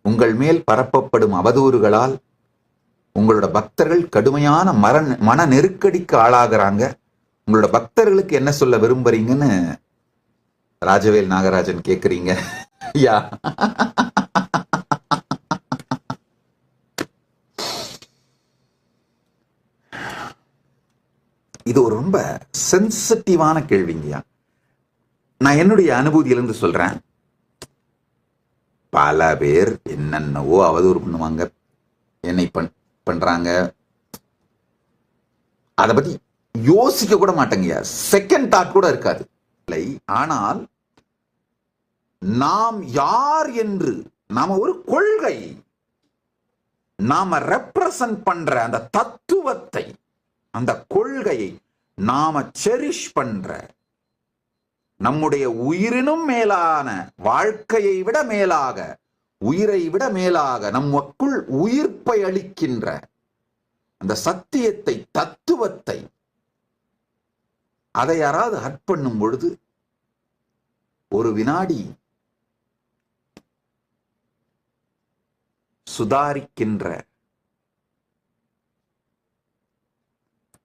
உங்கள் மேல் பரப்பப்படும் அவதூறுகளால் உங்களோட பக்தர்கள் கடுமையான மன நெருக்கடிக்கு ஆளாகிறாங்க. உங்களோட பக்தர்களுக்கு என்ன சொல்ல விரும்புறீங்கன்னு ராஜவேல் நாகராஜன் கேக்குறீங்க. யா, இது ஒரு ரொம்ப சென்சிட்டிவான கேள்விங்கய்யா. நான் என்னுடைய அனுபூதியிலிருந்து சொல்றேன். பல பேர் என்னென்னவோ அவதூறு பண்ணுவாங்க, என்னை பண்றாங்க. அதை பத்தி யோசிக்க கூட மாட்டேங்கய்யா, செகண்ட் தாட் கூட இருக்காது. ஆனால் நாம் யார் என்று, நாம ஒரு கொள்கை, நாம ரெப்ரசன்ட் பண்ற அந்த தத்துவத்தை, அந்த கொள்கையை நாம செரிஷ் பண்ற, நம்முடைய உயிரினும் மேலான, வாழ்க்கையை விட மேலாக, உயிரை விட மேலாக நமக்குள் உயிர்ப்பை அளிக்கின்ற அந்த சத்தியத்தை, தத்துவத்தை, அதை யாராவது ஹட் பண்ணும் பொழுது ஒரு வினாடி சுதாரிக்கின்ற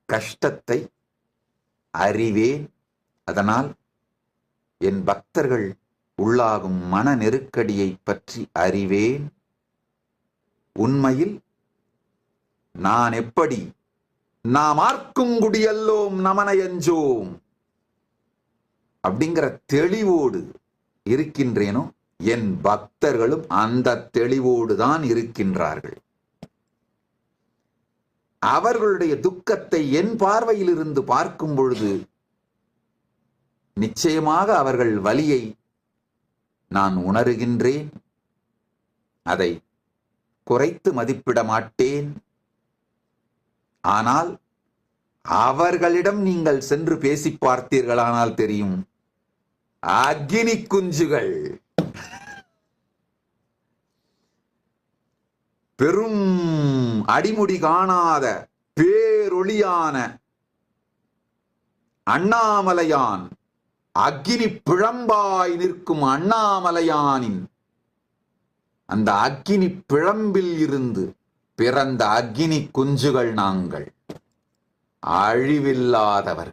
கஷ்டத்தை அறிவேன். அதனால் என் பக்தர்கள் உள்ளாகும் மன நெருக்கடியை பற்றி அறிவேன். உண்மையில் நான் எப்படி நாம் ஆர்க்குங்குடியல்லோம் நமனையஞ்சோம் அப்படிங்கிற தெளிவோடு இருக்கின்றேனோ, என் பக்தர்களும் அந்த தெளிவோடு தான் இருக்கின்றார்கள். அவர்களுடைய துக்கத்தை என் பார்வையில் இருந்து பார்க்கும் பொழுது நிச்சயமாக அவர்கள் வலியை நான் உணர்கின்றேன். அதை குறைத்து மதிப்பிட மாட்டேன். ஆனால் அவர்களிடம் நீங்கள் சென்று பேசி பார்த்தீர்களானால் தெரியும், அக்னி குஞ்சுகள், பெரும் அடிமுடி காணாத பேரொளியான அண்ணாமலையான், அக்னி பிழம்பாய் நிற்கும் அண்ணாமலையானின் அந்த அக்னி பிழம்பில் இருந்து பிறந்த அக்னி குஞ்சுகள் நாங்கள், அழிவில்லாதவர்கள்.